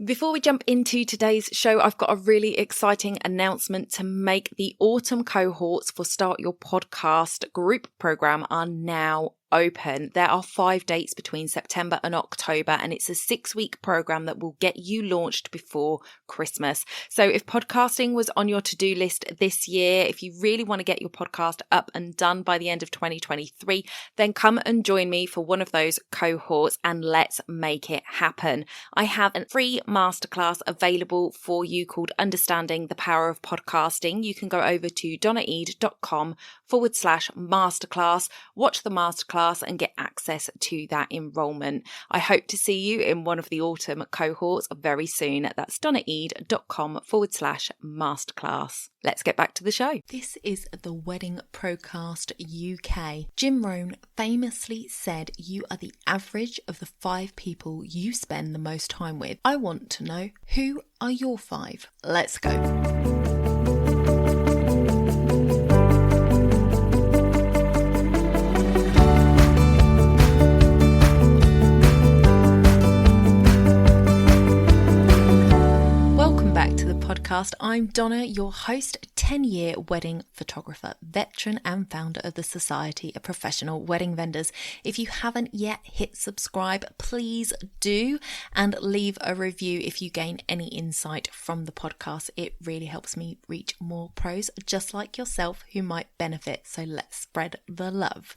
Before we jump into today's show, I've got a really exciting announcement to make. The autumn cohorts for Start Your Podcast group program are now open. There are 5 dates between September and October, and it's a 6-week program that will get you launched before Christmas. So if podcasting was on your to-do list this year, if you really want to get your podcast up and done by the end of 2023, then come and join me for one of those cohorts and let's make it happen. I have a free masterclass available for you called Understanding the Power of Podcasting. You can go over to donnaeade.com/masterclass, watch the masterclass and get access to that enrollment. I hope to see you in one of the autumn cohorts very soon. That's donnaeade.com/masterclass. Let's get back to the show. This is the Wedding Procast UK. Jim Rohn famously said, "You are the average of the 5 people you spend the most time with." I want to know, who are your 5? Let's go. Podcast. I'm Donna, your host, 10-year wedding photographer, veteran and founder of the Society of Professional Wedding Vendors. If you haven't yet hit subscribe, please do, and leave a review if you gain any insight from the podcast. It really helps me reach more pros just like yourself who might benefit. So let's spread the love.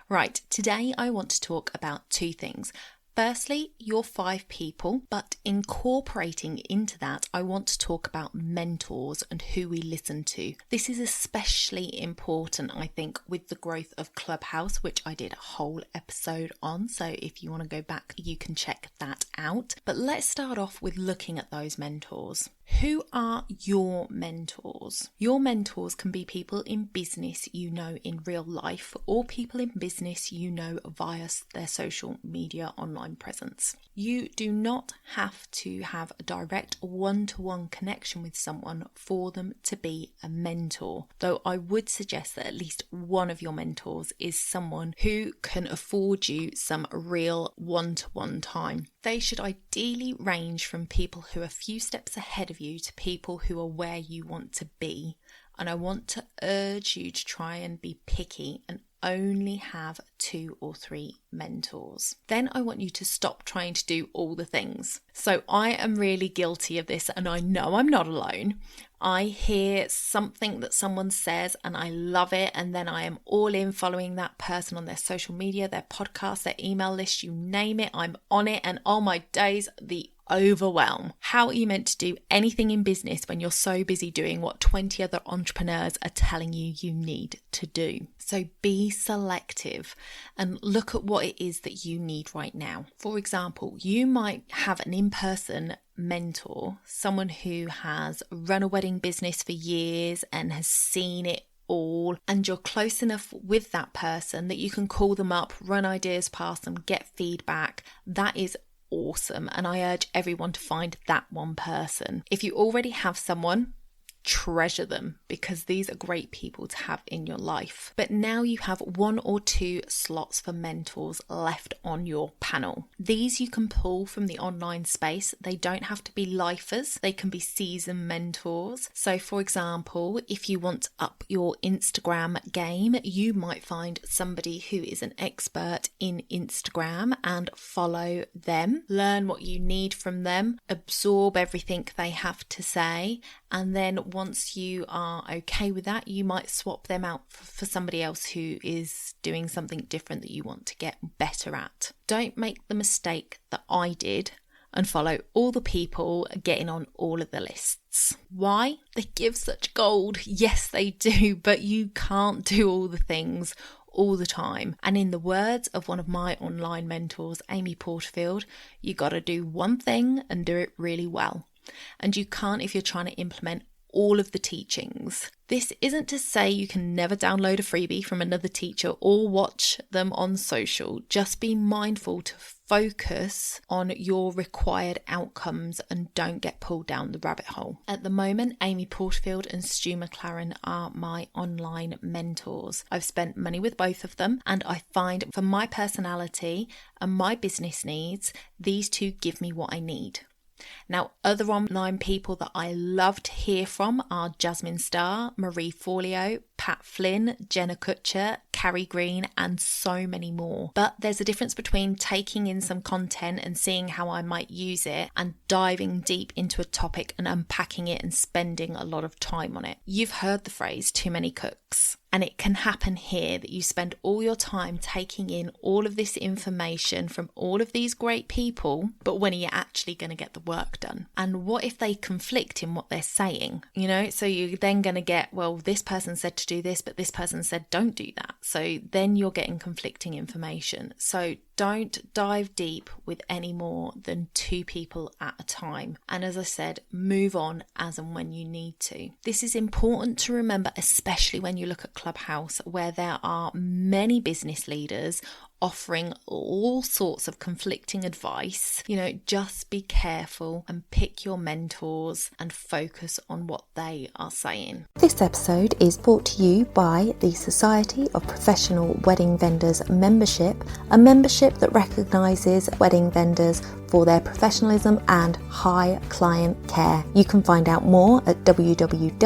Right, today I want to talk about 2 things. Firstly, your 5 people, but incorporating into that, I want to talk about mentors and who we listen to. This is especially important, I think, with the growth of Clubhouse, which I did a whole episode on. So if you want to go back, you can check that out. But let's start off with looking at those mentors. Who are your mentors? Your mentors can be people in business you know in real life, or people in business you know via their social media online presence. You do not have to have a direct one-to-one connection with someone for them to be a mentor, though I would suggest that at least one of your mentors is someone who can afford you some real one-to-one time. They should ideally range from people who are a few steps ahead of you to people who are where you want to be. And I want to urge you to try and be picky and only have 2 or 3 mentors. Then I want you to stop trying to do all the things. So I am really guilty of this, and I know I'm not alone. I hear something that someone says and I love it, and then I am all in following that person on their social media, their podcast, their email list, you name it, I'm on it, and oh my days, the overwhelm. How are you meant to do anything in business when you're so busy doing what 20 other entrepreneurs are telling you you need to do? So be selective and look at what it is that you need right now. For example, you might have an in-person mentor, someone who has run a wedding business for years and has seen it all, and you're close enough with that person that you can call them up, run ideas past them, get feedback. That is awesome, and I urge everyone to find that one person. If you already have someone, treasure them, because these are great people to have in your life. But now you have 1 or 2 slots for mentors left on your panel. These you can pull from the online space. They don't have to be lifers, they can be seasoned mentors. So for example, if you want to up your Instagram game, you might find somebody who is an expert in Instagram and follow them, learn what you need from them, absorb everything they have to say, and then once you are okay with that, you might swap them out for somebody else who is doing something different that you want to get better at. Don't make the mistake that I did and follow all the people getting on all of the lists. Why? They give such gold. Yes, they do, but you can't do all the things all the time. And in the words of one of my online mentors, Amy Porterfield, you got to do one thing and do it really well. And you can't if you're trying to implement all of the teachings. This isn't to say you can never download a freebie from another teacher or watch them on social. Just be mindful to focus on your required outcomes and don't get pulled down the rabbit hole. At the moment, Amy Porterfield and Stu McLaren are my online mentors. I've spent money with both of them, and I find for my personality and my business needs, these two give me what I need. Now, other online people that I love to hear from are Jasmine Starr, Marie Forleo, Pat Flynn, Jenna Kutcher, Carrie Green, and so many more. But there's a difference between taking in some content and seeing how I might use it and diving deep into a topic and unpacking it and spending a lot of time on it. You've heard the phrase too many cooks. And it can happen here that you spend all your time taking in all of this information from all of these great people, but when are you actually going to get the work done? And what if they conflict in what they're saying? So you're then going to get, well, this person said to do this, but this person said don't do that. So then you're getting conflicting information. So don't dive deep with any more than 2 people at a time. And as I said, move on as and when you need to. This is important to remember, especially when you look at Clubhouse, where there are many business leaders offering all sorts of conflicting advice. Just be careful and pick your mentors and focus on what they are saying. This episode is brought to you by the Society of Professional Wedding Vendors membership, a membership that recognises wedding vendors for their professionalism and high client care. You can find out more at www.spwv.co.uk.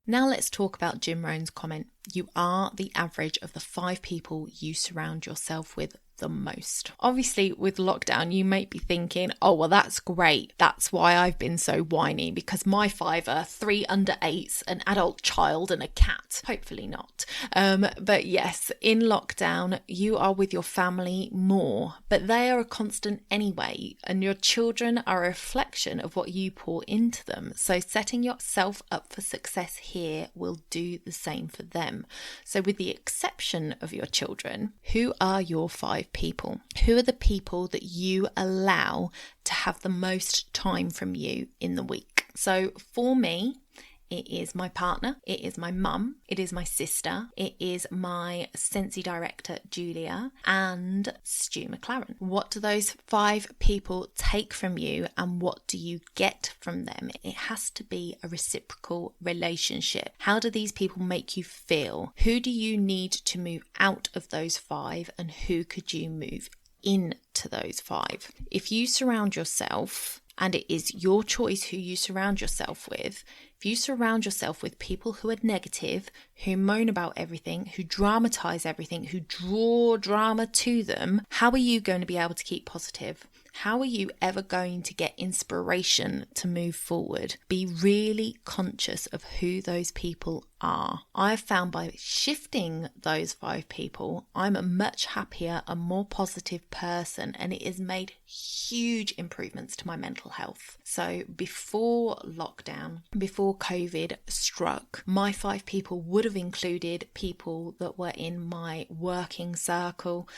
Now let's talk about Jim Rohn's comment. You are the average of the 5 people you surround yourself with the most. Obviously, with lockdown, you might be thinking, oh, well, that's great. That's why I've been so whiny, because my 5 are 3 under 8s, an adult child and a cat. Hopefully not. But yes, in lockdown, you are with your family more, but they are a constant anyway, and your children are a reflection of what you pour into them. So setting yourself up for success here will do the same for them. So with the exception of your children, who are your 5 people? Who are the people that you allow to have the most time from you in the week? So for me, it is my partner, it is my mum, it is my sister, it is my Sensi director, Julia, and Stu McLaren. What do those 5 people take from you and what do you get from them? It has to be a reciprocal relationship. How do these people make you feel? Who do you need to move out of those 5 and who could you move into those 5? If you surround yourself, and it is your choice who you surround yourself with, if you surround yourself with people who are negative, who moan about everything, who dramatize everything, who draw drama to them, how are you going to be able to keep positive? How are you ever going to get inspiration to move forward? Be really conscious of who those people are. I've found by shifting those 5 people, I'm a much happier and more positive person, and it has made huge improvements to my mental health. So before lockdown, before COVID struck, my 5 people would have included people that were in my working circle.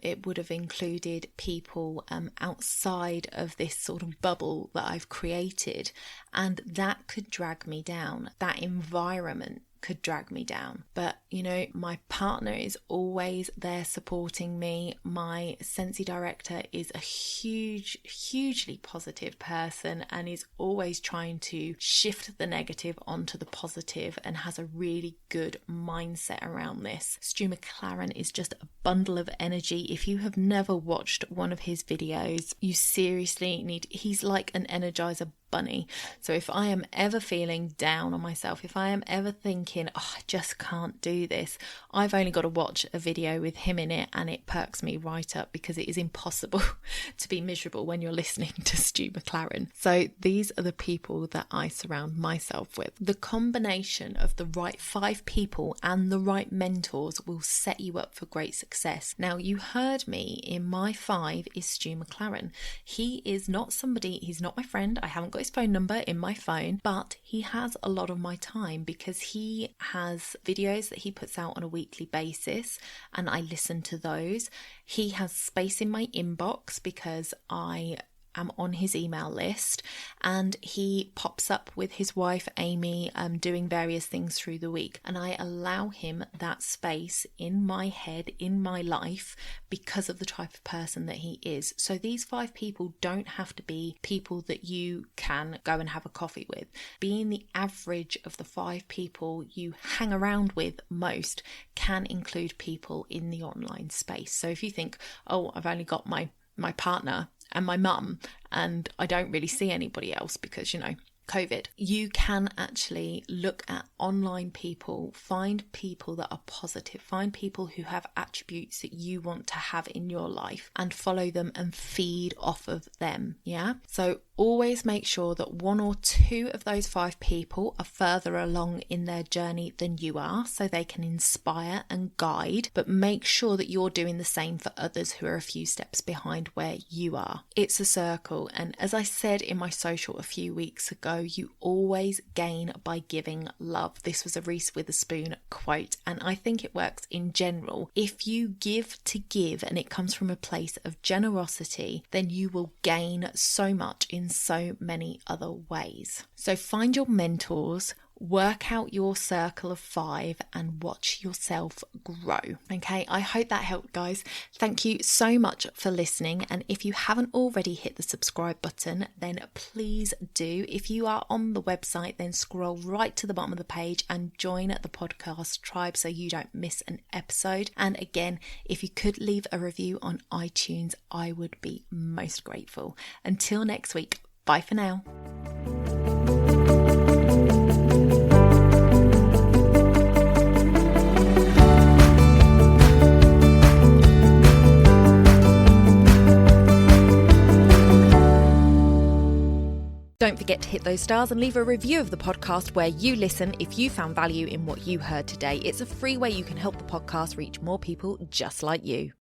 It would have included people outside of this sort of bubble that I've created, and that could drag me down. That environment could drag me down. But my partner is always there supporting me. My Sensi director is a hugely positive person and is always trying to shift the negative onto the positive and has a really good mindset around this. Stu McLaren is just a bundle of energy. If you have never watched one of his videos, you seriously need, he's like an energizer bunny. So if I am ever feeling down on myself, if I am ever thinking, oh, I just can't do this, I've only got to watch a video with him in it and it perks me right up, because it is impossible to be miserable when you're listening to Stu McLaren. So these are the people that I surround myself with. The combination of the right 5 people and the right mentors will set you up for great success. Now, you heard me, in my 5 is Stu McLaren. He is not somebody, he's not my friend. I haven't got his phone number in my phone, but he has a lot of my time because he has videos that he puts out on a weekly basis and I listen to those. He has space in my inbox because I am on his email list, and he pops up with his wife Amy doing various things through the week, and I allow him that space in my head, in my life, because of the type of person that he is. So these 5 people don't have to be people that you can go and have a coffee with. Being the average of the 5 people you hang around with most can include people in the online space. So if you think, oh, I've only got my partner and my mum, and I don't really see anybody else because, COVID, you can actually look at online people, find people that are positive, find people who have attributes that you want to have in your life, and follow them and feed off of them. Yeah. So always make sure that 1 or 2 of those 5 people are further along in their journey than you are, so they can inspire and guide, but make sure that you're doing the same for others who are a few steps behind where you are. It's a circle. And as I said in my social a few weeks ago, you always gain by giving love. This was a Reese Witherspoon quote, and I think it works in general. If you give to give and it comes from a place of generosity, then you will gain so much in so many other ways. So find your mentors, work out your circle of 5, and watch yourself grow. Okay, I hope that helped, guys. Thank you so much for listening. And if you haven't already hit the subscribe button, then please do. If you are on the website, then scroll right to the bottom of the page and join the podcast tribe so you don't miss an episode. And again, if you could leave a review on iTunes, I would be most grateful. Until next week, bye for now. Don't forget to hit those stars and leave a review of the podcast where you listen if you found value in what you heard today. It's a free way you can help the podcast reach more people just like you.